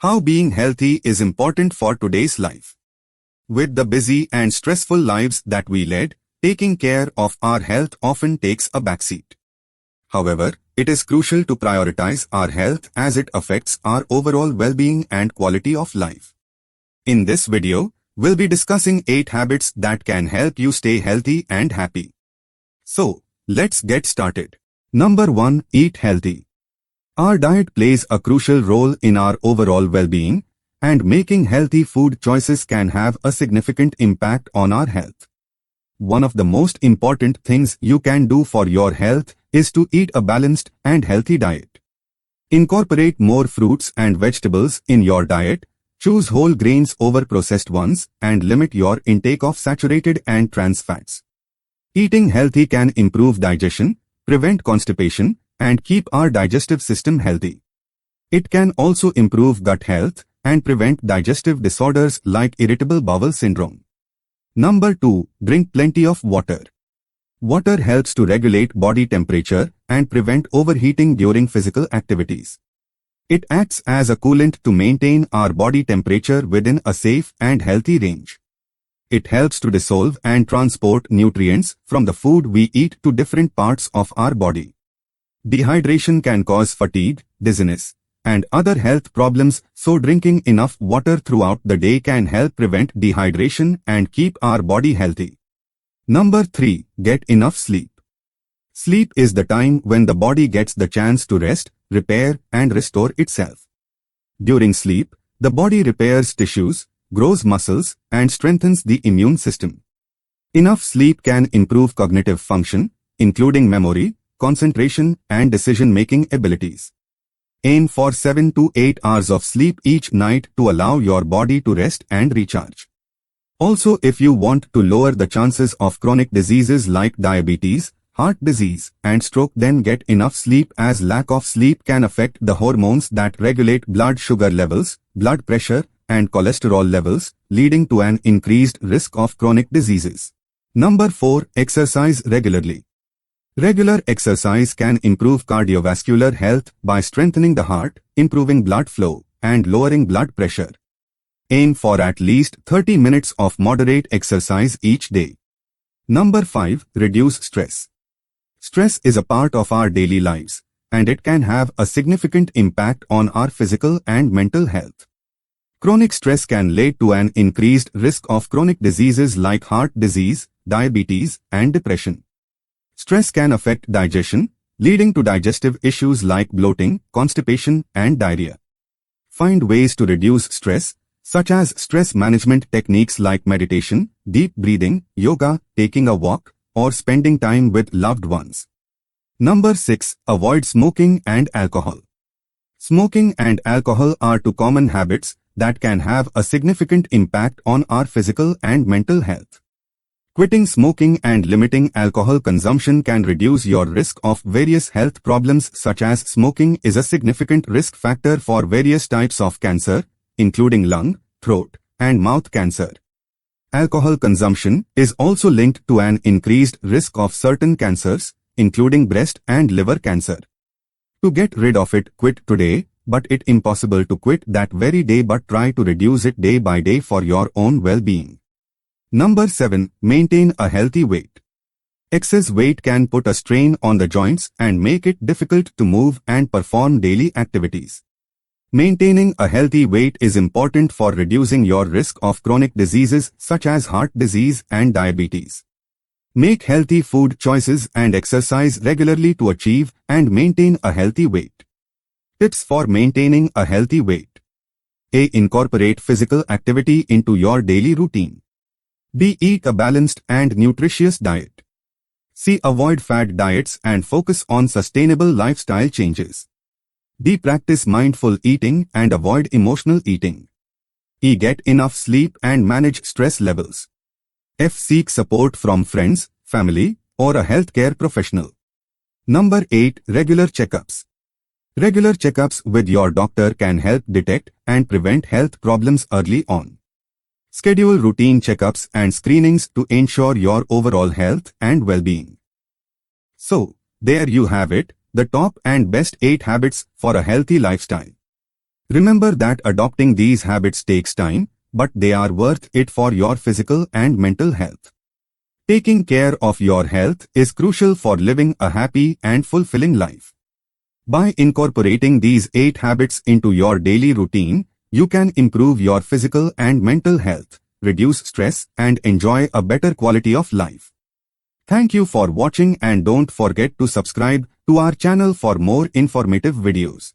How being healthy is important for today's life. With the busy and stressful lives that we lead, taking care of our health often takes a backseat. However, it is crucial to prioritize our health as it affects our overall well-being and quality of life. In this video, we'll be discussing 8 habits that can help you stay healthy and happy. So, let's get started. Number 1. Eat healthy. Our diet plays a crucial role in our overall well-being, and making healthy food choices can have a significant impact on our health. One of the most important things you can do for your health is to eat a balanced and healthy diet. Incorporate more fruits and vegetables in your diet, choose whole grains over processed ones, and limit your intake of saturated and trans fats. Eating healthy can improve digestion, prevent constipation, and keep our digestive system healthy. It can also improve gut health and prevent digestive disorders like irritable bowel syndrome. Number 2. Drink plenty of water. Water helps to regulate body temperature and prevent overheating during physical activities. It acts as a coolant to maintain our body temperature within a safe and healthy range. It helps to dissolve and transport nutrients from the food we eat to different parts of our body. Dehydration can cause fatigue, dizziness, and other health problems, so drinking enough water throughout the day can help prevent dehydration and keep our body healthy. Number 3. Get enough sleep. Sleep is the time when the body gets the chance to rest, repair, and restore itself. During sleep, the body repairs tissues, grows muscles, and strengthens the immune system. Enough sleep can improve cognitive function, including memory, concentration, and decision-making abilities. Aim for 7 to 8 hours of sleep each night to allow your body to rest and recharge. Also, if you want to lower the chances of chronic diseases like diabetes, heart disease, and stroke, then get enough sleep, as lack of sleep can affect the hormones that regulate blood sugar levels, blood pressure, and cholesterol levels, leading to an increased risk of chronic diseases. Number 4. Exercise regularly. Regular exercise can improve cardiovascular health by strengthening the heart, improving blood flow, and lowering blood pressure. Aim for at least 30 minutes of moderate exercise each day. Number 5. Reduce stress. Stress is a part of our daily lives, and it can have a significant impact on our physical and mental health. Chronic stress can lead to an increased risk of chronic diseases like heart disease, diabetes, and depression. Stress can affect digestion, leading to digestive issues like bloating, constipation, and diarrhea. Find ways to reduce stress, such as stress management techniques like meditation, deep breathing, yoga, taking a walk, or spending time with loved ones. Number 6. Avoid smoking and alcohol. Smoking and alcohol are 2 common habits that can have a significant impact on our physical and mental health. Quitting smoking and limiting alcohol consumption can reduce your risk of various health problems, such as smoking is a significant risk factor for various types of cancer, including lung, throat, and mouth cancer. Alcohol consumption is also linked to an increased risk of certain cancers, including breast and liver cancer. To get rid of it, quit today, but it's impossible to quit that very day, but try to reduce it day by day for your own well-being. Number 7. Maintain a healthy weight. Excess weight can put a strain on the joints and make it difficult to move and perform daily activities. Maintaining a healthy weight is important for reducing your risk of chronic diseases such as heart disease and diabetes. Make healthy food choices and exercise regularly to achieve and maintain a healthy weight. Tips for maintaining a healthy weight. A. Incorporate physical activity into your daily routine. B. Eat a balanced and nutritious diet. C. Avoid fad diets and focus on sustainable lifestyle changes. D. Practice mindful eating and avoid emotional eating. E. Get enough sleep and manage stress levels. F. Seek support from friends, family, or a healthcare professional. Number 8. Regular checkups. Regular checkups with your doctor can help detect and prevent health problems early on. Schedule routine checkups and screenings to ensure your overall health and well-being. So, there you have it, the top and best 8 habits for a healthy lifestyle. Remember that adopting these habits takes time, but they are worth it for your physical and mental health. Taking care of your health is crucial for living a happy and fulfilling life. By incorporating these 8 habits into your daily routine, you can improve your physical and mental health, reduce stress, and enjoy a better quality of life. Thank you for watching, and don't forget to subscribe to our channel for more informative videos.